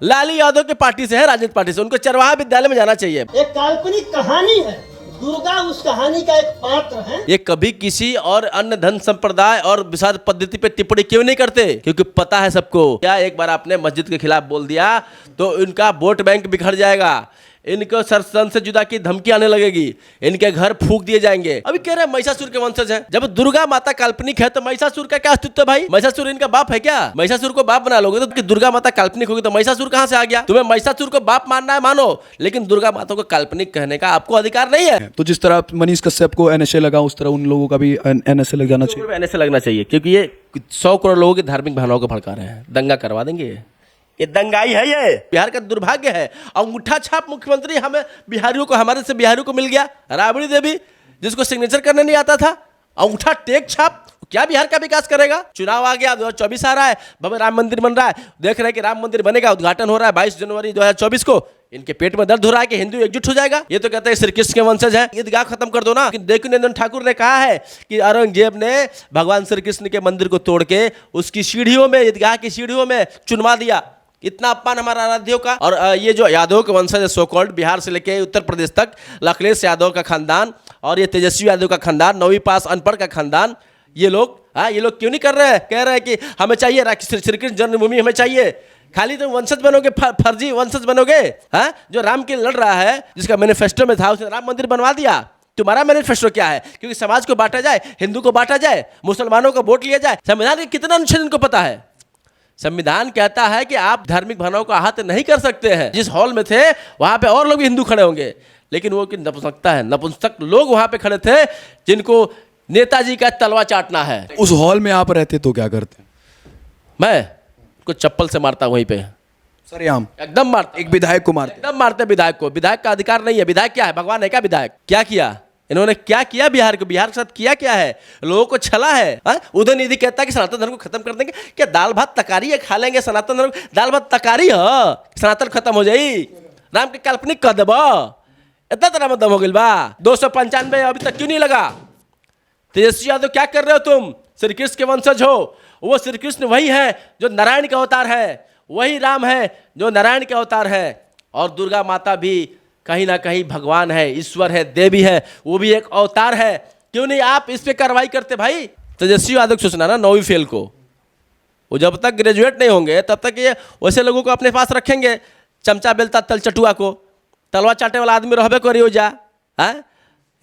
लालू यादव की पार्टी से है, राजनीतिक पार्टी से। उनको चरवाहा विद्यालय में जाना चाहिए। एक काल्पनिक कहानी है, दुर्गा उस कहानी का एक पात्र है। ये कभी किसी और अन्य धर्म संप्रदाय और विषाद पद्धति पे टिप्पणी क्यों नहीं करते? क्योंकि पता है सबको, क्या एक बार आपने मस्जिद के खिलाफ बोल दिया तो इनका वोट बैंक बिखर जाएगा, इनको संसद से जुदा की धमकी आने लगेगी, इनके घर फूंक दिए जाएंगे। अभी कह रहे हैं महिषासुर के वंशज हैं। जब दुर्गा माता काल्पनिक है तो महिषासुर का क्या अस्तित्व है भाई? महिषासुर इनका बाप है क्या? महिषासुर को बाप बना लोगे तो दुर्गा माता काल्पनिक होगी तो महिषासुर कहां से आ गया? तुम्हें महिषासुर को बाप मानना है मानो, लेकिन दुर्गा माता को काल्पनिक कहने का आपको अधिकार नहीं है। तो जिस तरह मनीष कश्यप को एनएसए लगा, उस तरह उन लोगों का भी एनएसए लग जाना चाहिए। एनएसए लगना चाहिए, क्योंकि ये 100 करोड़ लोगों की धार्मिक भावनाओं को भड़का रहे हैं। दंगा करवा देंगे, ये दंगाई है। ये बिहार का दुर्भाग्य है। अंगूठा छाप मुख्यमंत्री हमें बिहारियों को, हमारे से बिहारियों को मिल गया। राबड़ी देवी जिसको सिग्नेचर करने नहीं आता था, अंगूठा टेक छाप, क्या बिहार का विकास करेगा? चुनाव आ गया, 2024 आ रहा है, भव्य राम मंदिर बन रहा है, देख रहे हैं कि राम मंदिर बनेगा, उद्घाटन हो रहा है 22 जनवरी 2024 को। इनके पेट में दर्द हो रहा है कि हिंदू एकजुट हो जाएगा। ये तो कहते हैं श्री कृष्ण के वंशज हैं, ईदगाह खत्म कर दो ना। देखुनंदन ठाकुर ने कहा है कि औरंगजेब ने भगवान श्री कृष्ण के मंदिर को तोड़ के उसकी सीढ़ियों में, ईदगाह की सीढ़ियों में चुनवा दिया। इतना अपमान हमारा आराध्यों का। और ये जो यादव के वंशज सो कॉल्ड, बिहार से लेके उत्तर प्रदेश तक, अखिलेश यादव का खानदान और ये तेजस्वी यादव का खानदान, 9वीं पास अनपढ़ का खानदान, ये लोग क्यों नहीं कर रहे हैं? कह रहे हैं कि हमें चाहिए श्री कृष्ण जन्मभूमि, हमें चाहिए। खाली तुम वंशज बनोगे, फर्जी वंशज बनोगे। जो राम के लड़ रहा है, जिसका मैनिफेस्टो में था, उसने राम मंदिर बनवा दिया। तुम्हारा मैनिफेस्टो क्या है? क्योंकि समाज को बांटा जाए, हिंदू को बांटा जाए, मुसलमानों को वोट लिया जाए। संविधान के कितना अनुच्छेद इनको पता है? संविधान कहता है कि आप धार्मिक भावनाओं का आहत नहीं कर सकते हैं। जिस हॉल में थे वहां पे और लोग भी हिंदू खड़े होंगे, लेकिन वो कि नपुंसकता है। नपुंसक लोग वहां पे खड़े थे जिनको नेताजी का तलवा चाटना है। उस हॉल में आप रहते तो क्या करते? मैं को चप्पल से मारता वहीं पे, सरेआम एकदम मारता। एक विधायक को मारते? एकदम मारते विधायक को। विधायक का अधिकार नहीं है। विधायक क्या है? भगवान है क्या विधायक? क्या किया इन्होंने? क्या किया बिहार को? बिहार के साथ किया क्या है? लोगों को छला है। उदयनिधि कहता है कि सनातन धर्म को खत्म कर देंगे। क्या दाल भात तकारी है खा लेंगे? सनातन धर्म दाल भात तकारी है, सनातन खत्म हो जाई। राम के काल्पनिक कह देबा, इतना तरह में दम हो गई बा। 295 अभी तक क्यों नहीं लगा? तेजस्वी यादव क्या कर रहे हो तुम? श्री कृष्ण के वंशज हो। वो श्री कृष्ण वही है जो नारायण का अवतार है, वही राम है जो नारायण के अवतार है। और दुर्गा माता भी कहीं ना कहीं भगवान है, ईश्वर है, देवी है, वो भी एक अवतार है। क्यों नहीं आप इस पे कार्रवाई करते भाई? तेजस्वी यादव सोचना ना, 9वीं फेल को, वो जब तक ग्रेजुएट नहीं होंगे तब तक ये वैसे लोगों को अपने पास रखेंगे। चमचा बेलता तल चटुआ को, तलवा चाटे वाला आदमी रहबे करी हो जा।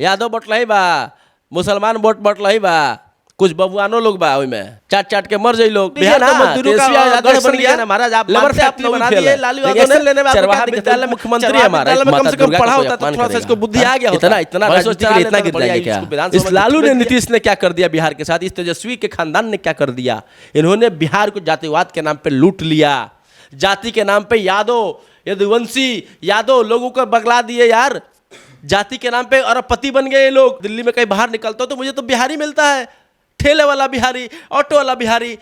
यादव बट लही बा, मुसलमान वोट बट लही बा, कुछ बबुआनो लोग बा ओई में, चाट चाट के मर जाई लोग। बिहार का मजदूरों का गढ़ बन गया ना महाराज। आप लेबर फैक्ट्री बना दिए। लालू यादव ने लेने में चरवाहा विद्यालय मुख्यमंत्री हमारा, कम से कम पढ़ा होता तो थोड़ा सा इसको बुद्धि आ गया होता। इतना राजनीति के लिए इतना गिर जाएगा क्या? इस लालू ने, नीतीश ने क्या कर दिया बिहार के साथ? इस तेजस्वी के खानदान ने क्या कर दिया? इन्होंने बिहार को जातिवाद के नाम पे लूट लिया। जाति के नाम पे यादव, यदुवंशी यादव लोगों को बगला दिए यार। जाति के नाम पे अरबपति बन गए ये लोग। दिल्ली में कहीं बाहर निकलता हो तो मुझे तो बिहारी मिलता है, ठेले वाला बिहारी, ऑटो वाला बिहारी,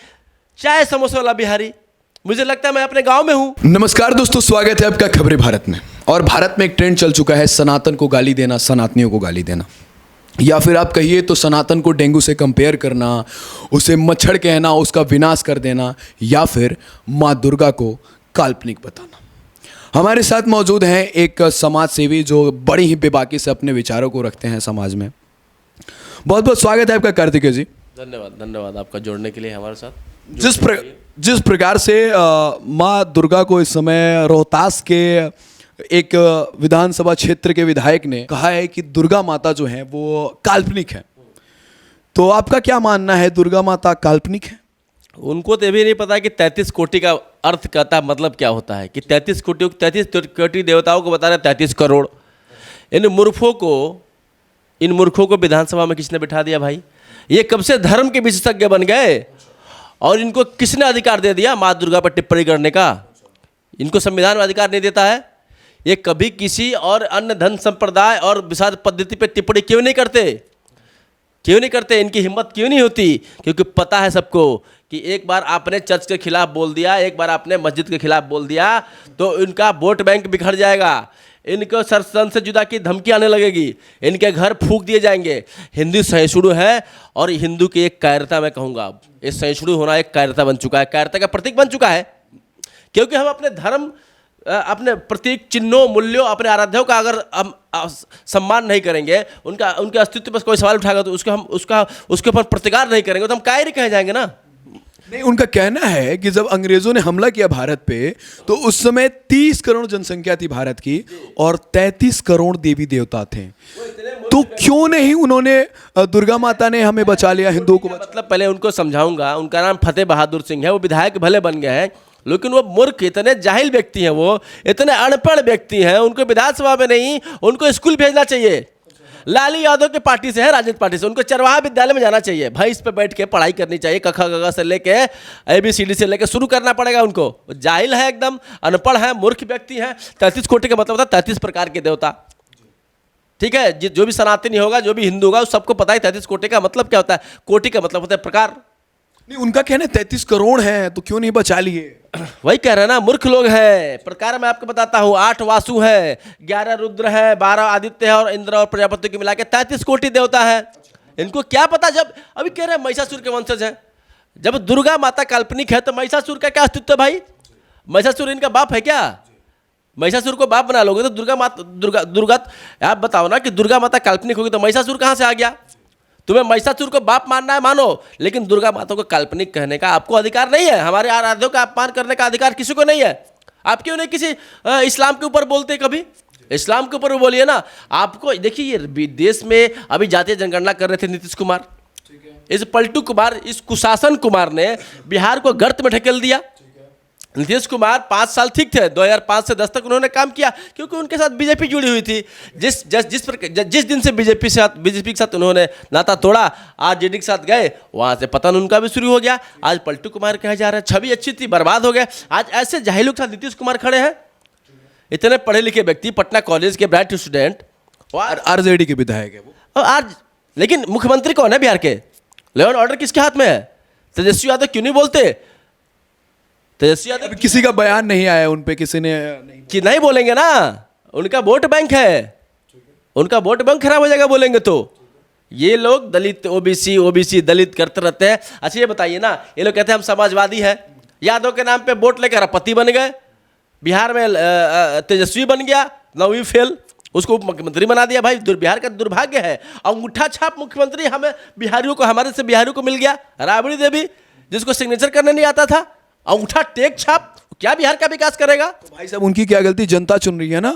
चाय समोसे वाला बिहारी। मुझे लगता है मैं अपने गांव में हूं। नमस्कार दोस्तों, स्वागत है आपका खबरें भारत में। और भारत में एक ट्रेंड चल चुका है, सनातन को गाली देना, सनातनियों को गाली देना, या फिर आप कहिए तो सनातन को डेंगू से कंपेयर करना, उसे मच्छर कहना, उसका विनाश कर देना, या फिर माँ दुर्गा को काल्पनिक बताना। हमारे साथ मौजूद हैं एक समाज सेवी जो बड़ी ही बेबाकी से अपने विचारों को रखते हैं समाज में। बहुत बहुत स्वागत है आपका कार्तिकेय जी। धन्यवाद आपका जोड़ने के लिए हमारे साथ। जिस प्रकार से माँ दुर्गा को इस समय रोहतास के एक विधानसभा क्षेत्र के विधायक ने कहा है कि दुर्गा माता जो है वो काल्पनिक है, तो आपका क्या मानना है? दुर्गा माता काल्पनिक है? उनको तो भी नहीं पता कि 33 कोटि का अर्थ कहता मतलब क्या होता है। कि 33 कोटि देवताओं को बता रहे 33 करोड़। इन मूर्खों को विधानसभा में किसने बिठा दिया भाई? ये कब से धर्म के विशेषज्ञ बन गए? और इनको किसने अधिकार दे दिया माँ दुर्गा पर टिप्पणी करने का? इनको संविधान में अधिकार नहीं देता है। ये कभी किसी और अन्य धर्म संप्रदाय और विषाद पद्धति पर टिप्पणी क्यों नहीं करते? क्यों नहीं करते? इनकी हिम्मत क्यों नहीं होती? क्योंकि पता है सबको कि एक बार आपने चर्च के खिलाफ बोल दिया, एक बार आपने मस्जिद के खिलाफ बोल दिया तो इनका वोट बैंक बिखर जाएगा, इनको संसद से जुदा की धमकी आने लगेगी, इनके घर फूंक दिए जाएंगे। हिंदू सहिष्णु है और हिंदू की एक कायरता मैं कहूँगा, ये सहिष्णु होना एक कायरता बन चुका है, कायरता का प्रतीक बन चुका है। क्योंकि हम अपने धर्म, अपने प्रतीक चिन्हों, मूल्यों, अपने आराध्यों का अगर हम सम्मान नहीं करेंगे, उनके अस्तित्व पर कोई सवाल उठाएगा तो उसके ऊपर प्रतिकार नहीं करेंगे तो हम कायरी कहे जाएंगे ना। नहीं, उनका कहना है कि जब अंग्रेजों ने हमला किया भारत पे तो उस समय 30 करोड़ जनसंख्या थी भारत की और 33 करोड़ देवी देवता थे, तो क्यों नहीं उन्होंने, दुर्गा माता ने हमें बचा लिया, हिंदुओं को मतलब पहले उनको समझाऊंगा। उनका नाम फतेह बहादुर सिंह है, वो विधायक भले बन गए हैं लेकिन वो मूर्ख, इतने जाहिल व्यक्ति हैं, वो इतने अनपढ़ व्यक्ति हैं, उनको विधानसभा में नहीं, उनको स्कूल भेजना चाहिए। लाली यादव के पार्टी से है, राजनीतिक पार्टी से, उनको चरवाहा विद्यालय में जाना चाहिए भाई। इस पे बैठ के पढ़ाई करनी चाहिए, कखा गगा से लेके ABCD से लेके शुरू करना पड़ेगा उनको। जाहिल है, एकदम अनपढ़ है, मूर्ख व्यक्ति हैं। 33 कोटि का मतलब होता है 33 प्रकार के देवता, ठीक है। जो भी सनातनी होगा, जो भी हिंदू होगा, उस सबको पता है 33 कोटि का मतलब क्या होता है। कोटि का मतलब होता है प्रकार। नहीं, उनका कहना है 33 करोड़ है तो क्यों नहीं बचा लिए। वही कह रहे हैं ना, मूर्ख लोग हैं। प्रकार मैं आपको बताता हूँ, 8 वासु है, 11 रुद्र है, 12 आदित्य है और इंद्र और प्रजापति को मिला के 33 कोटि देवता है। इनको क्या पता। जब अभी कह रहे हैं महिषासुर के वंशज हैं, जब दुर्गा माता काल्पनिक है तो महिषासुर का क्या अस्तित्व है भाई। महिषासुर इनका बाप है क्या। महिषासुर को बाप बना लोगे तो दुर्गा आप बताओ ना कि दुर्गा माता काल्पनिक होगी तो महिषासुर कहाँ से आ गया। तुम्हें महिषासुर को बाप मानना है मानो, लेकिन दुर्गा माता को काल्पनिक कहने का आपको अधिकार नहीं है। हमारे आराध्यों का अपमान करने का अधिकार किसी को नहीं है। आप क्यों नहीं किसी इस्लाम के ऊपर बोलते कभी। इस्लाम के ऊपर भी बोलिए ना। आपको देखिए, ये देश में अभी जातीय जनगणना कर रहे थे नीतीश कुमार, इस पलटू कुमार, इस कुशासन कुमार ने बिहार को गर्त में ढकेल दिया। नीतीश कुमार 5 साल ठीक थे, 2005 से 10 तक उन्होंने काम किया क्योंकि उनके साथ बीजेपी जुड़ी हुई थी। जिस दिन से बीजेपी के साथ उन्होंने नाता तोड़ा, RJD के साथ गए, वहाँ से पतन उनका भी शुरू हो गया। आज पलटू कुमार कहे जा रहे हैं, छवि अच्छी थी, बर्बाद हो गए। आज ऐसे जाहिलों के साथ नीतीश कुमार खड़े हैं। इतने पढ़े लिखे व्यक्ति, पटना कॉलेज के ब्राइट स्टूडेंट, और RJD के विधायक है वो। और आज लेकिन मुख्यमंत्री कौन है बिहार के। लॉ एंड ऑर्डर किसके हाथ में है। तेजस्वी यादव क्यों नहीं बोलते। तेजस्वी यादव किसी का बयान नहीं आया उन पे, किसी ने कि नहीं बोलेंगे ना। उनका वोट बैंक है, उनका वोट बैंक खराब हो जाएगा बोलेंगे तो। ये लोग दलित, ओबीसी दलित करते रहते हैं। अच्छा ये बताइए ना, ये लोग कहते हैं हम समाजवादी हैं, यादव के नाम पे वोट लेकर अपति बन गए। बिहार में तेजस्वी बन गया, 9वीं फेल, उसको उप मुख्यमंत्री बना दिया। भाई बिहार का दुर्भाग्य है। अंगूठा छाप मुख्यमंत्री हमें बिहारियों को, हमारे से बिहारियों को मिल गया। राबड़ी देवी जिसको सिग्नेचर करने नहीं आता था, अंगूठा टेक छाप, क्या बिहार का विकास करेगा। तो भाई साहब उनकी क्या गलती, जनता चुन रही है ना।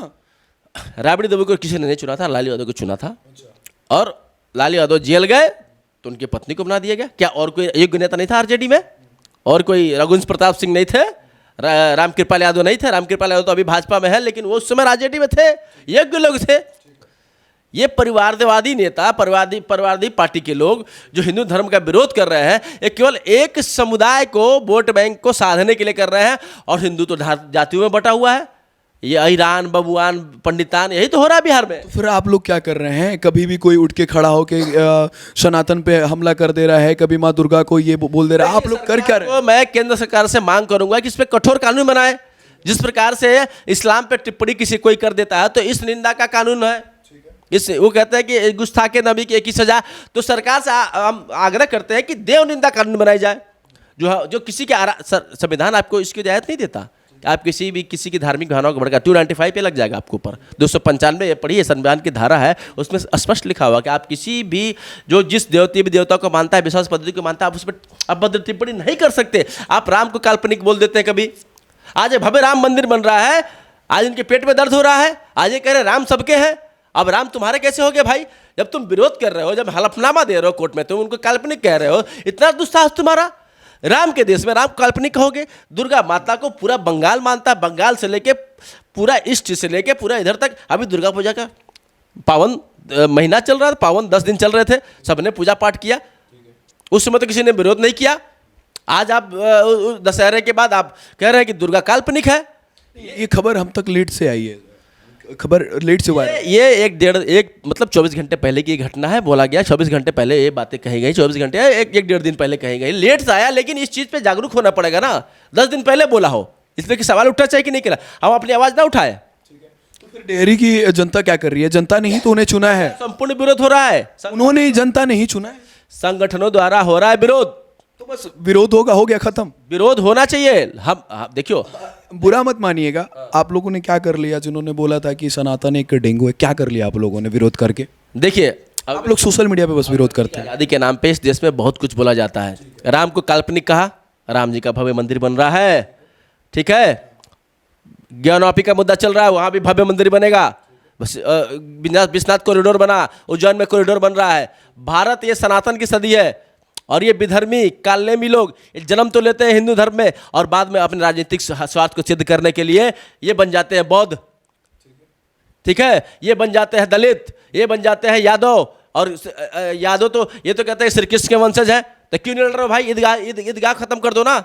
राबड़ी देवी को किसी ने नहीं चुना था, लाली यादव को चुना था। और लाली यादव जेल गए तो उनकी पत्नी को बना दिया गया। क्या और कोई योग्य नेता नहीं था RJD में। और कोई रघुवंश प्रताप सिंह नहीं थे, रामकृपाल यादव नहीं थे। रामकृपाल यादव तो अभी भाजपा में है, लेकिन वो उस समय RJD में थे, योग्य लोग थे। ये परिवारवादी नेता, परिवारवादी पार्टी के लोग जो हिंदू धर्म का विरोध कर रहे हैं, ये केवल एक समुदाय को, वोट बैंक को साधने के लिए कर रहे हैं। और हिंदू तो जातियों में बटा हुआ है। ये अहिरान, बबुआन, पंडितान, यही तो हो रहा है बिहार में। तो फिर आप लोग क्या कर रहे हैं। कभी भी कोई उठ के खड़ा होके सनातन पे हमला कर दे रहा है, कभी माँ दुर्गा को ये बोल दे रहा है, आप लोग कर क्या रहे हैं। मैं केंद्र सरकार से मांग करूंगा कि इस पर कठोर कानून बनाए। जिस प्रकार से इस्लाम पे टिप्पणी किसी कोई कर देता है तो इस निंदा का कानून है। इस वो कहते हैं कि गुस्ताखे नबी की एक ही सजा। तो सरकार से हम आग्रह करते हैं कि देव निंदा कानून बनाई जाए। जो किसी के संविधान आपको इसकी इजाजत नहीं देता। आप किसी की धार्मिक भावनाओं को भड़का 295 पे लग जाएगा आपके ऊपर। 295 पढ़िए, संविधान की धारा है, उसमें स्पष्ट लिखा हुआ कि आप किसी भी जो जिस देवता को मानता है, विश्वास पद्धति को मानता है, आप उस पर अभद्र टिप्पणी नहीं कर सकते। आप राम को काल्पनिक बोल देते हैं कभी। आज भव्य राम मंदिर बन रहा है, आज इनके पेट में दर्द हो रहा है, आज ये कह रहे राम सबके हैं। अब राम तुम्हारे कैसे हो गए भाई। जब तुम विरोध कर रहे हो, जब हलफनामा दे रहे हो कोर्ट में, तुम उनको काल्पनिक कह रहे हो। इतना दुस्साहस तुम्हारा। राम के देश में राम काल्पनिक कहोगे। दुर्गा माता को पूरा बंगाल मानता है, बंगाल से लेके पूरा ईस्ट से लेके पूरा इधर तक। अभी दुर्गा पूजा का पावन महीना चल रहा था, पावन 10 दिन चल रहे थे, सबने पूजा पाठ किया। उस समय तो किसी ने विरोध नहीं किया। आज आप दशहरे के बाद आप कह रहे हैं कि दुर्गा काल्पनिक है। ये खबर हम तक लेट से आई है, खबर लेट से हुआ है। ये एक मतलब 24 घंटे पहले की घटना है। बोला गया 24 घंटे पहले ये बातें कही गई, 24 घंटे एक 1.5 दिन पहले कही गई। लेट से आया, लेकिन इस चीज़ पे जागरूक होना पड़ेगा ना। 10 दिन पहले बोला हो, इसलिए कि सवाल उठना चाहिए कि नहीं करा। हम अपनी आवाज़ ना उठाए। तो फिर डेहरी की जनता क्या कर रही है। जनता ने ही तो उन्हें चुना है। संपूर्ण विरोध हो रहा है। उन्होंने जनता ने ही चुना है। संगठनों द्वारा हो रहा है विरोध। तो बस विरोध होगा, हो गया खत्म। विरोध होना चाहिए। हम देखियो, बुरा मत मानिएगा, आप लोगों ने क्या कर लिया, जिन्होंने बोला था कि सनातन एक डेंगू है, क्या कर लिया आप लोगों ने विरोध करके? देखिए आप लोग सोशल मीडिया पे बस विरोध करते हैं। आज़ादी के नाम पे इस देश में बहुत कुछ बोला जाता है। राम को काल्पनिक कहा, राम जी का भव्य मंदिर बन रहा है, ठीक है। ज्ञानवापी का मुद्दा चल रहा है, वहाँ भी भव्य मंदिर बनेगा। बस विश्वनाथ कॉरिडोर बना, उज्जैन में कॉरिडोर बन रहा है। भारत ये सनातन की सदी है, और ये विधर्मी कालनेमी लोग जन्म तो लेते हैं हिंदू धर्म में, और बाद में अपने राजनीतिक स्वार्थ को सिद्ध करने के लिए ये बन जाते हैं बौद्ध, ठीक है, ये बन जाते हैं दलित, ये बन जाते हैं यादव। और यादव तो ये तो कहते हैं श्री कृष्ण के वंशज हैं, तो क्यों नहीं लड़ रहे हो भाई? ईदगाह खत्म कर दो ना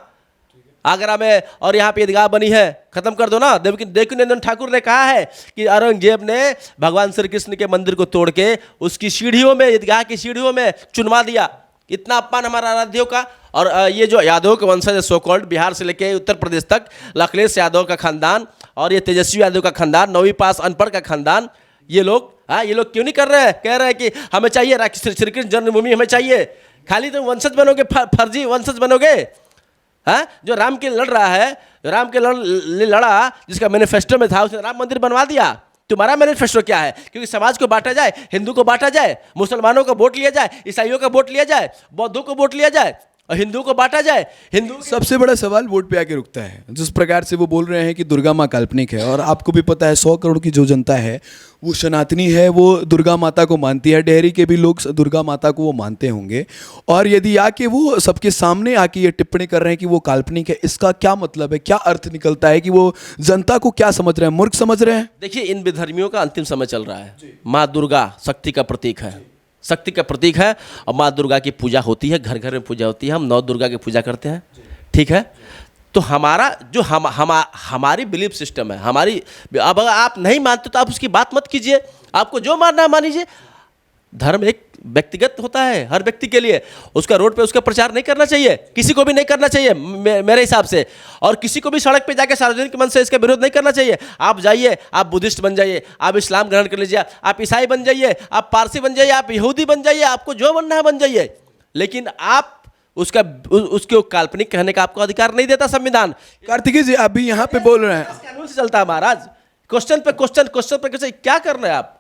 आगरा में, और यहाँ पे ईदगाह बनी है, खत्म कर दो ना। देवकी नंदन ठाकुर ने कहा है कि औरंगजेब ने भगवान श्री कृष्ण के मंदिर को तोड़ के उसकी सीढ़ियों में, ईदगाह की सीढ़ियों में चुनवा दिया। इतना अपमान हमारा आराध्यों का। और ये जो यादव के वंशज सो कॉल्ड, बिहार से लेके उत्तर प्रदेश तक, अखिलेश यादव का खानदान और ये तेजस्वी यादव का खानदान, 9वीं पास अनपढ़ का खानदान, ये लोग क्यों नहीं कर रहे हैं? कह रहे हैं कि हमें चाहिए श्री कृष्ण जन्मभूमि, हमें चाहिए। खाली तुम वंशज बनोगे, फर्जी वंशज बनोगे। जो राम के लड़ रहा है, राम के लड़ा, जिसका मैनिफेस्टो में था, उसने राम मंदिर बनवा दिया। तुम्हारा मैनिफेस्टो क्या है? क्योंकि समाज को बांटा जाए, हिंदू को बांटा जाए, मुसलमानों का वोट लिया जाए, ईसाइयों का वोट लिया जाए, बौद्धों को वोट लिया जाए, और हिंदू को बांटा जाए। हिंदू सबसे बड़ा सवाल वोट पे आके रुकता है। जिस प्रकार से वो बोल रहे हैं कि दुर्गा माँ काल्पनिक है, और आपको भी पता है 100 करोड़ की जो जनता है वो सनातनी है, वो दुर्गा माता को मानती है। डेहरी के भी लोग दुर्गा माता को वो मानते होंगे, और यदि आके वो सबके सामने आके ये टिप्पणी कर रहे हैं कि वो काल्पनिक है, इसका क्या मतलब है, क्या अर्थ निकलता है? कि वो जनता को क्या समझ रहे हैं, मूर्ख समझ रहे हैं? देखिए, इन विधर्मियों का अंतिम समय चल रहा है। माँ दुर्गा शक्ति का प्रतीक है, शक्ति का प्रतीक है, और माँ दुर्गा की पूजा होती है, घर घर में पूजा होती है। हम 9 दुर्गा की पूजा करते हैं, ठीक है। तो हमारा जो हमारी बिलीफ सिस्टम है, हमारी, अब अगर आप नहीं मानते तो आप उसकी बात मत कीजिए, आपको जो मानना है मानिए। धर्म एक व्यक्तिगत होता है, हर व्यक्ति के लिए। उसका रोड पे उसका प्रचार नहीं करना चाहिए, किसी को भी नहीं करना चाहिए मेरे हिसाब से। और किसी को भी सड़क पे जाके सार्वजनिक मंच से इसका विरोध नहीं करना चाहिए। आप जाइए, आप बुद्धिस्ट बन जाइए, आप इस्लाम ग्रहण कर लीजिए, आप ईसाई बन जाइए, आप पारसी बन जाइए, आप यहूदी बन जाइए, आपको जो बनना है बन जाइए। लेकिन आप उसके काल्पनिक कहने का आपको अधिकार नहीं देता संविधान। कार्तिकेय जी, अभी यहाँ पे बोल रहे हैं, कानून से चलता है महाराज। क्वेश्चन पे क्वेश्चन क्या कर रहे हैं आप?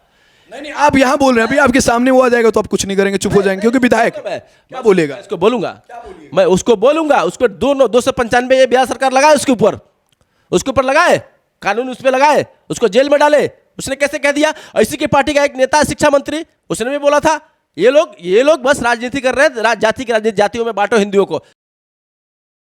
नहीं, आप यहाँ बोल रहे हैं, अभी आपके सामने वो आ जाएगा तो आप कुछ नहीं करेंगे, चुप हो जाएंगे, क्योंकि विधायक क्या बोलेगा? इसको बोलूंगा मैं, उसको बोलूंगा, उसको 295 ये बिहार सरकार लगाए, उसके ऊपर लगाए कानून, उस पर लगाए, उसको जेल में डाले। उसने कैसे कह दिया? इसी की पार्टी का एक नेता है, शिक्षा मंत्री, उसने भी बोला था ये लोग बस राजनीति कर रहे हैं, जाति की राजनीति, जातियों में बांटो हिंदुओं को।